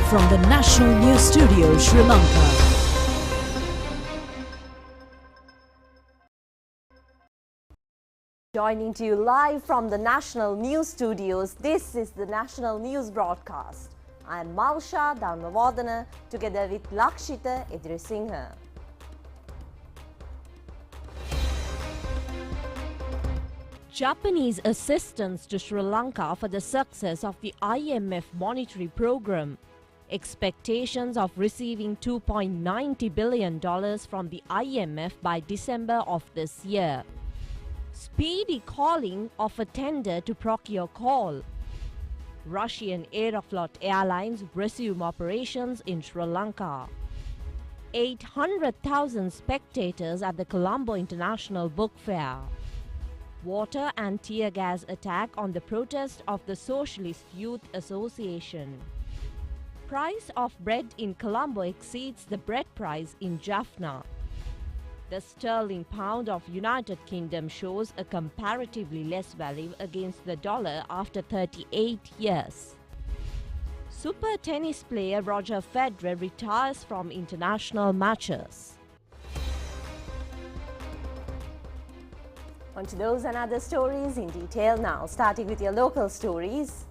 from the National News Studio, Sri Lanka. Joining to you live from the National News Studios, this is the National News Broadcast. I am Malsha Dharmavardhana together with Lakshita Edirisinghe. Japanese assistance to Sri Lanka for the success of the IMF monetary program. Expectations of receiving $2.90 billion from the IMF by December of this year. Speedy calling of a tender to procure coal. Russian Aeroflot Airlines resume operations in Sri Lanka. 800,000 spectators at the Colombo International Book Fair. Water and tear gas attack on the protest of the Socialist Youth Association. Price of bread in Colombo exceeds the bread price in Jaffna. The sterling pound of United Kingdom shows a comparatively less value against the dollar after 38 years. Super tennis player Roger Federer retires from international matches. On to those and other stories in detail now, starting with your local stories.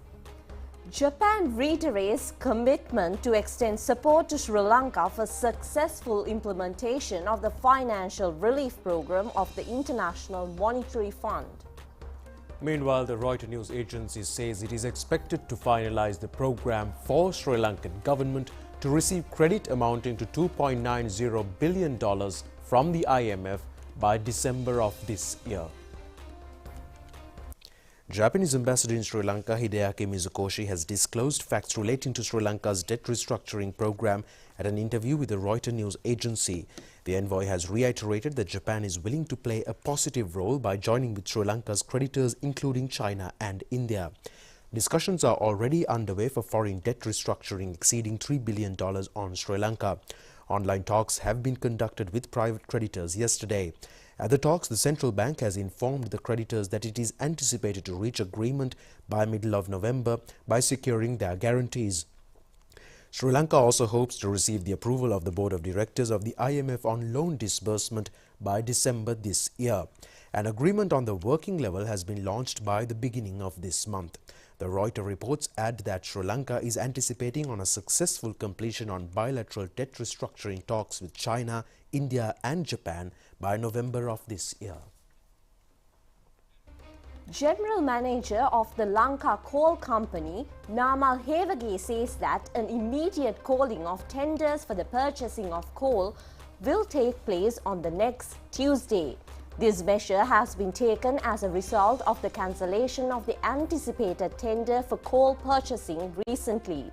Japan reiterates commitment to extend support to Sri Lanka for successful implementation of the financial relief program of the International Monetary Fund. Meanwhile, the Reuters news agency says it is expected to finalize the program for Sri Lankan government to receive credit amounting to $2.90 billion from the IMF by December of this year. Japanese ambassador in Sri Lanka, Hideaki Mizukoshi, has disclosed facts relating to Sri Lanka's debt restructuring program at an interview with the Reuters news agency. The envoy has reiterated that Japan is willing to play a positive role by joining with Sri Lanka's creditors, including China and India. Discussions are already underway for foreign debt restructuring exceeding $3 billion on Sri Lanka. Online talks have been conducted with private creditors yesterday. At the talks, the central bank has informed the creditors that it is anticipated to reach agreement by middle of November by securing their guarantees. Sri Lanka also hopes to receive the approval of the board of directors of the IMF on loan disbursement by December this year. An agreement on the working level has been launched by the beginning of this month. The Reuters reports add that Sri Lanka is anticipating on a successful completion on bilateral debt restructuring talks with China, India and Japan by November of this year. General Manager of the Lanka Coal Company, Namal Hevage, says that an immediate calling of tenders for the purchasing of coal will take place on the next Tuesday. This measure has been taken as a result of the cancellation of the anticipated tender for coal purchasing recently.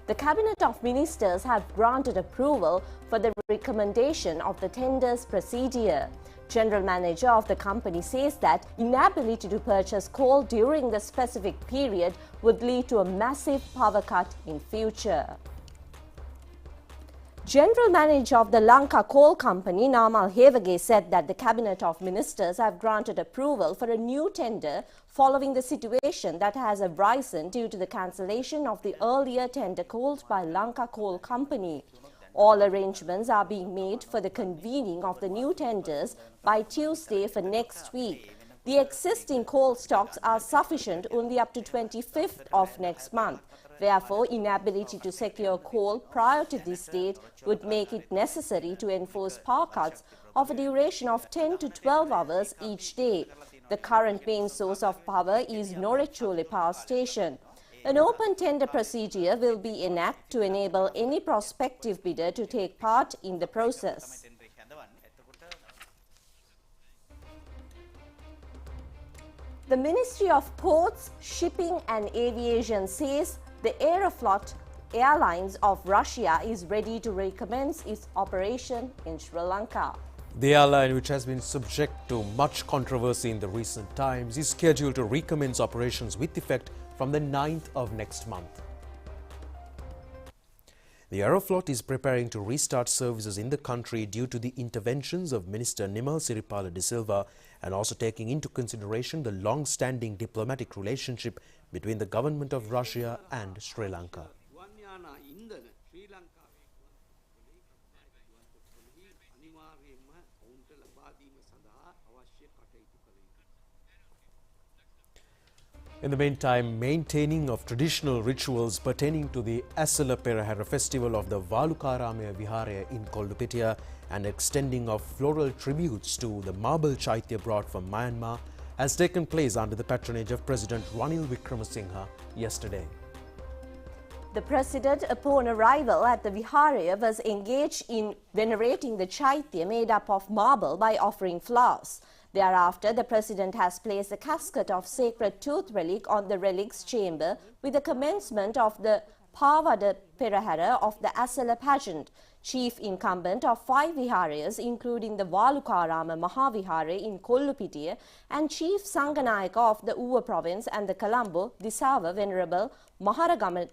The Cabinet of Ministers have granted approval for the recommendation of the tender's procedure. General Manager of the company says that inability to purchase coal during the specific period would lead to a massive power cut in future. General Manager of the Lanka Coal Company, Namal Hevage, said that the Cabinet of Ministers have granted approval for a new tender following the situation that has arisen due to the cancellation of the earlier tender called by Lanka Coal Company. All arrangements are being made for the convening of the new tenders by Tuesday for next week. The existing coal stocks are sufficient only up to 25th of next month. Therefore, inability to secure coal prior to this date would make it necessary to enforce power cuts of a duration of 10 to 12 hours each day. The current main source of power is Norechule Power Station. An open tender procedure will be enacted to enable any prospective bidder to take part in the process. The Ministry of Ports, Shipping and Aviation says the Aeroflot Airlines of Russia is ready to recommence its operation in Sri Lanka. The airline, which has been subject to much controversy in the recent times, is scheduled to recommence operations with effect from the 9th of next month. The Aeroflot is preparing to restart services in the country due to the interventions of Minister Nimal Siripala de Silva and also taking into consideration the long-standing diplomatic relationship between the government of Russia and Sri Lanka. In the meantime, maintaining of traditional rituals pertaining to the Asala Perahara festival of the Valukarame Vihare in Kollupitiya and extending of floral tributes to the marble Chaitya brought from Myanmar has taken place under the patronage of President Ranil Wickremesinghe yesterday. The President, upon arrival at the Vihare, was engaged in venerating the Chaitya made up of marble by offering flowers. Thereafter, the President has placed a casket of sacred tooth relic on the relics chamber with the commencement of the Pavada Perahara of the Asala pageant. Chief incumbent of 5 viharas, including the Valukarama Mahavihare in Kollupitiya and Chief Sanganayaka of the Uva province and the Colombo, Disava Venerable Maharagama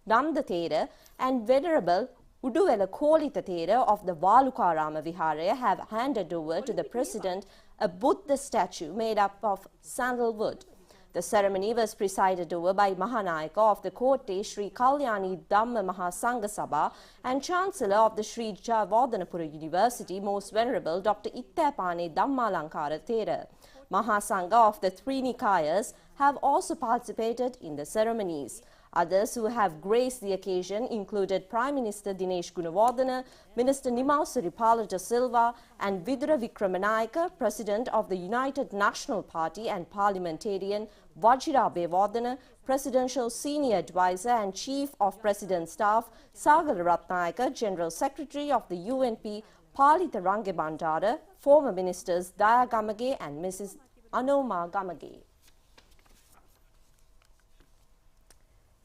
Nanda Thera and Venerable Uduvela Kolita Thera of the Valukarama Vihare have handed over to the President a Buddha statue made up of sandalwood. The ceremony was presided over by Mahanayaka of the Kotte Sri Kalyani Dhamma Mahasangha Sabha and Chancellor of the Sri Jayawardhanapura University, Most Venerable Dr. Ittapane Dhammalankara Thera. Mahasangha of the 3 Nikayas have also participated in the ceremonies. Others who have graced the occasion included Prime Minister Dinesh Gunawardena, Minister Nimau Siripala da Silva and Vidura Wickramanayake, President of the United National Party and Parliamentarian Vajira Bewardena, Presidential Senior Advisor and Chief of President's Staff Sagala Ratnayake, General Secretary of the UNP Palitha Range Bandara, former Ministers Daya Gamage and Mrs. Anoma Gamage.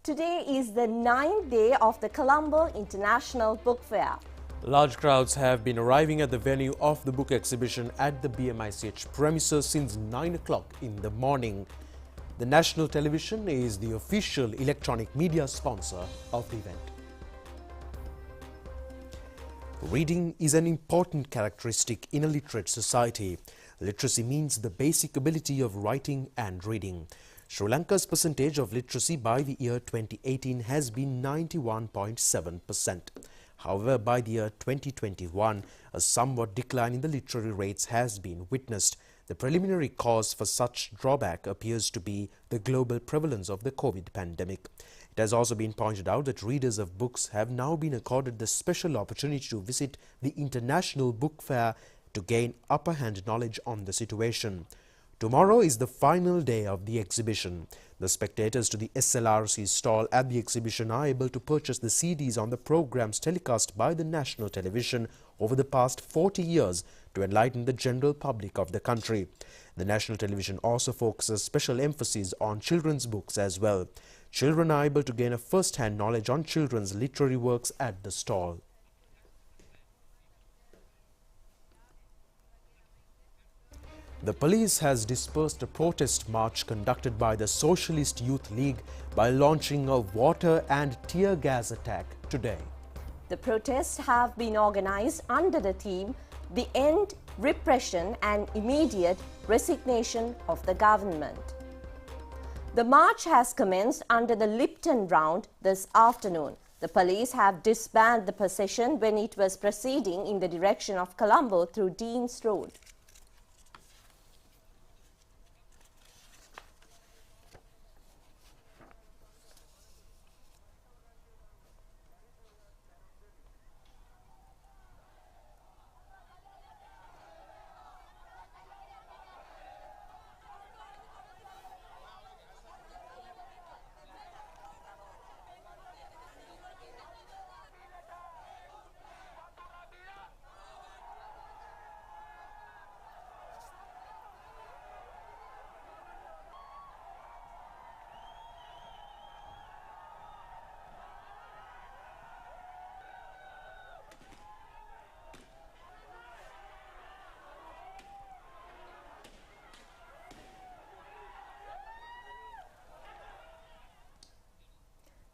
Today is the 9th day of the Colombo International Book Fair. Large crowds have been arriving at the venue of the book exhibition at the BMICH premises since 9 o'clock in the morning. The national television is the official electronic media sponsor of the event. Reading is an important characteristic in a literate society. Literacy means the basic ability of writing and reading. Sri Lanka's percentage of literacy by the year 2018 has been 91.7%. However, by the year 2021, a somewhat decline in the literary rates has been witnessed. The preliminary cause for such drawback appears to be the global prevalence of the COVID pandemic. It has also been pointed out that readers of books have now been accorded the special opportunity to visit the International Book Fair to gain upper hand knowledge on the situation. Tomorrow is the final day of the exhibition. The spectators to the SLRC stall at the exhibition are able to purchase the CDs on the programs telecast by the national television over the past 40 years to enlighten the general public of the country. The national television also focuses special emphasis on children's books as well. Children are able to gain a first-hand knowledge on children's literary works at the stall. The police has dispersed a protest march conducted by the Socialist Youth League by launching a water and tear gas attack today. The protests have been organized under the theme "The End Repression and Immediate Resignation of the Government." The march has commenced under the Lipton Round this afternoon. The police have disbanded the procession when it was proceeding in the direction of Colombo through Dean's Road.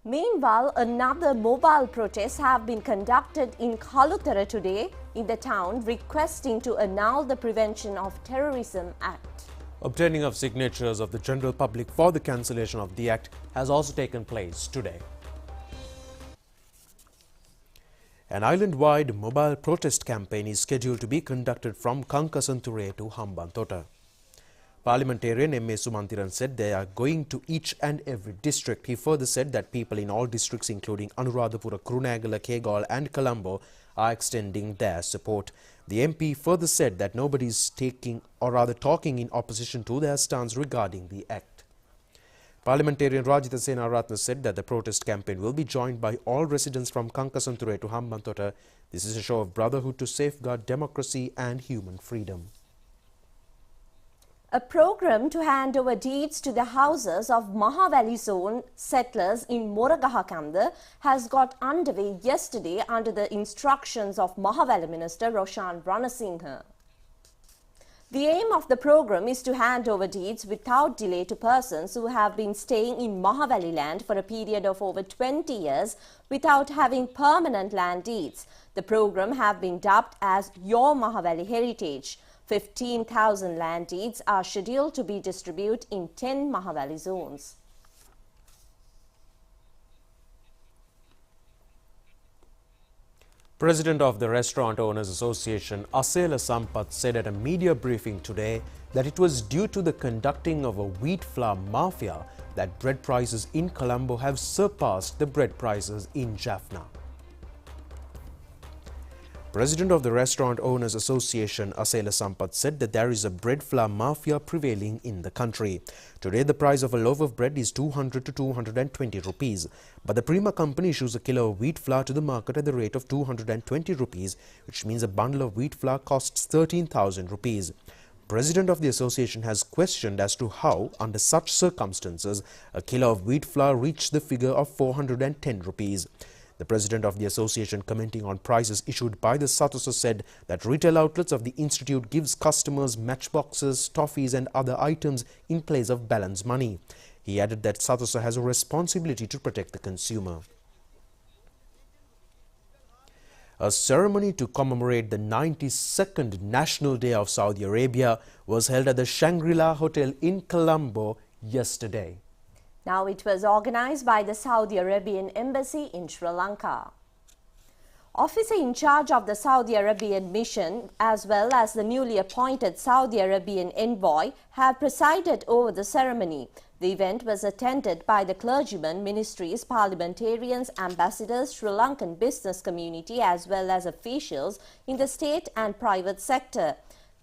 Meanwhile, another mobile protests have been conducted in Kalutara today in the town, requesting to annul the Prevention of Terrorism Act. Obtaining of signatures of the general public for the cancellation of the act has also taken place today. An island-wide mobile protest campaign is scheduled to be conducted from Kankasanture to Hambantota. Parliamentarian M.A. Sumantiran said they are going to each and every district. He further said that people in all districts including Anuradhapura, Kurunegala, Kegalle and Colombo are extending their support. The MP further said that nobody is taking or rather talking in opposition to their stance regarding the act. Parliamentarian Rajitha Senaratne said that the protest campaign will be joined by all residents from Kankasanture to Hambantota. This is a show of brotherhood to safeguard democracy and human freedom. A program to hand over deeds to the houses of Mahavali zone settlers in Moragahakanda has got underway yesterday under the instructions of Mahavali Minister Roshan Ranasinghe. The aim of the program is to hand over deeds without delay to persons who have been staying in Mahavali land for a period of over 20 years without having permanent land deeds. The program have been dubbed as Your Mahavali Heritage. 15,000 land deeds are scheduled to be distributed in 10 Mahavali zones. President of the Restaurant Owners Association, Asela Sampath, said at a media briefing today that it was due to the conducting of a wheat flour mafia that bread prices in Colombo have surpassed the bread prices in Jaffna. President of the Restaurant Owners Association, Asela Sampath, said that there is a bread flour mafia prevailing in the country. Today, the price of a loaf of bread is 200 to 220 rupees. But the Prima company issues a kilo of wheat flour to the market at the rate of 220 rupees, which means a bundle of wheat flour costs 13,000 rupees. President of the association has questioned as to how, under such circumstances, a kilo of wheat flour reached the figure of 410 rupees. The president of the association, commenting on prices issued by the Satosa, said that retail outlets of the institute gives customers matchboxes, toffees and other items in place of balance money. He added that Satosa has a responsibility to protect the consumer. A ceremony to commemorate the 92nd National Day of Saudi Arabia was held at the Shangri-La Hotel in Colombo yesterday. Now it was organized by the Saudi Arabian Embassy in Sri Lanka. Officer in charge of the Saudi Arabian mission as well as the newly appointed Saudi Arabian envoy have presided over the ceremony. The event was attended by the clergymen, ministries, parliamentarians, ambassadors, Sri Lankan business community as well as officials in the state and private sector.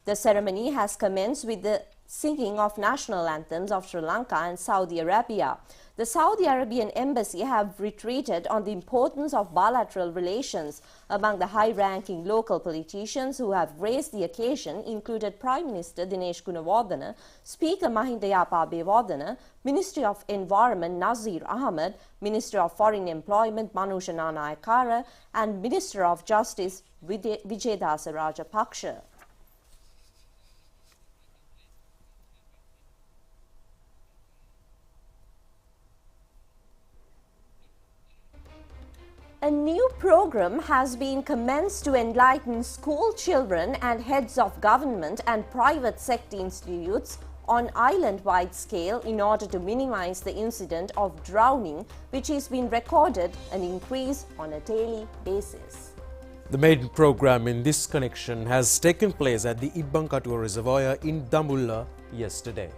The ceremony has commenced with the singing of national anthems of Sri Lanka and Saudi Arabia. The Saudi Arabian embassy have reiterated on the importance of bilateral relations. Among the high-ranking local politicians who have raised the occasion included Prime Minister Dinesh Gunawardena, Speaker Mahinda Yapabewardena, Ministry of Environment Nazir Ahmed, Minister of Foreign Employment Manusha Nanayakara and Minister of Justice Vijayadasa Rajapaksa. A new program has been commenced to enlighten school children and heads of government and private sector institutes on island-wide scale in order to minimize the incident of drowning, which has been recorded an increase on a daily basis. The maiden program in this connection has taken place at the Ibbankatua Reservoir in Dambulla yesterday.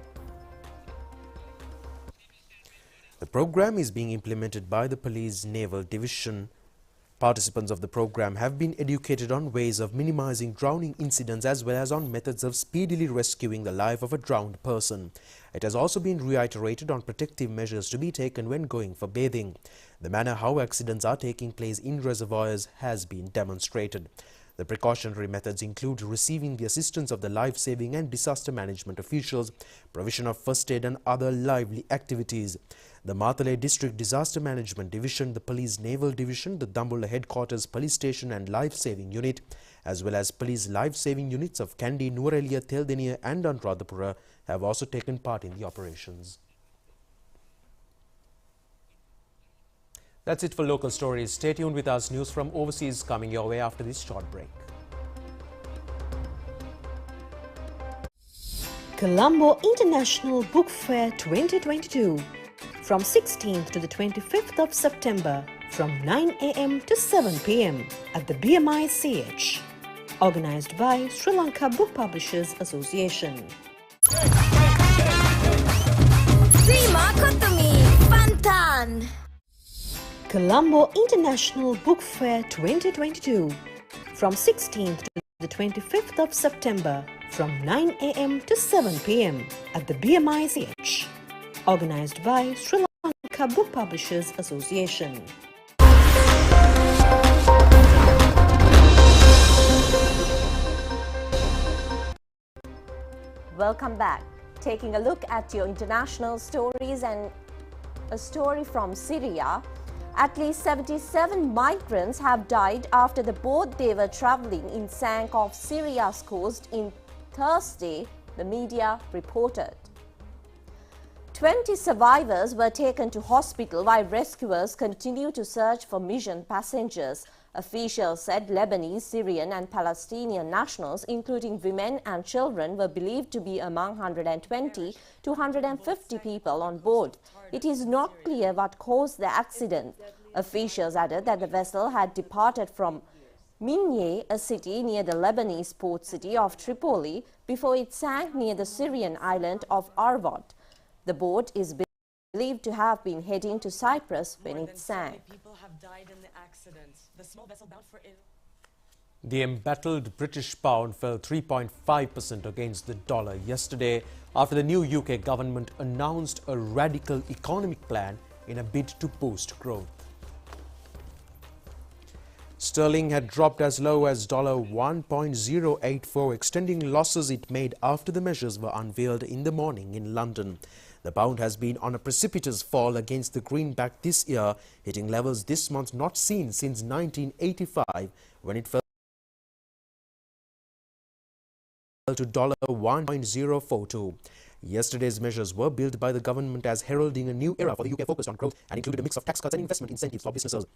The program is being implemented by the Police Naval Division. Participants of the program have been educated on ways of minimizing drowning incidents as well as on methods of speedily rescuing the life of a drowned person. It has also been reiterated on protective measures to be taken when going for bathing. The manner how accidents are taking place in reservoirs has been demonstrated. The precautionary methods include receiving the assistance of the life-saving and disaster management officials, provision of first aid and other lively activities. The Matale District Disaster Management Division, the Police Naval Division, the Dambulla Headquarters Police Station and Life-Saving Unit, as well as Police Life-Saving Units of Kandy, Nuwara, Theldeniya and Anuradhapura have also taken part in the operations. That's it for local stories. Stay tuned with us. News from overseas coming your way after this short break. Colombo International Book Fair 2022 from 16th to the 25th of September from 9 a.m. to 7 p.m. at the BMICH. Organized by Sri Lanka Book Publishers Association. Colombo International Book Fair 2022 from 16th to the 25th of September from 9 a.m. to 7 p.m. at the BMICH, organized by Sri Lanka Book Publishers Association. Welcome back. Taking a look at your international stories, and a story from Syria. At least 77 migrants have died after the boat they were traveling in sank off Syria's coast in Thursday, the media reported. 20 survivors were taken to hospital while rescuers continue to search for missing passengers. Officials said Lebanese, Syrian and Palestinian nationals, including women and children, were believed to be among 120 to 150 people on board. It is not clear what caused the accident. Officials added that the vessel had departed from Minye, a city near the Lebanese port city of Tripoli, before it sank near the Syrian island of Arvad. The boat is believed to have been heading to Cyprus when it sank. People have died in the accident. The small vessel bound for The embattled British pound fell 3.5% against the dollar yesterday after the new UK government announced a radical economic plan in a bid to boost growth. Sterling had dropped as low as $1.084, extending losses it made after the measures were unveiled in the morning in London. The pound has been on a precipitous fall against the greenback this year, hitting levels this month not seen since 1985, when it fell to $1.042. Yesterday's measures were billed by the government as heralding a new era for the UK focused on growth and included a mix of tax cuts and investment incentives for businesses.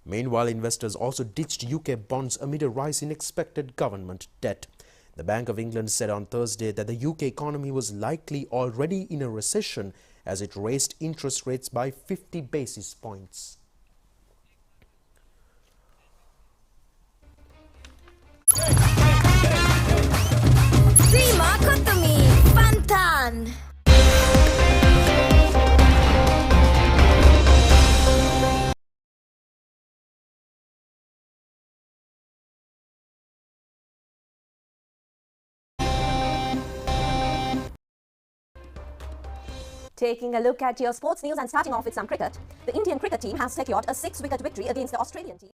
Meanwhile, investors also ditched UK bonds amid a rise in expected government debt. The Bank of England said on Thursday that the UK economy was likely already in a recession as it raised interest rates by 50 basis points. Prima Kotomi Pantan. Taking a look at your sports news and starting off with some cricket, the Indian cricket team has secured a 6-wicket victory against the Australian team.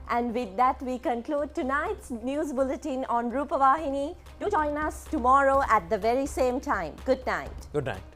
And with that, we conclude tonight's news bulletin on Rupavahini. Do join us tomorrow at the very same time. Good night. Good night.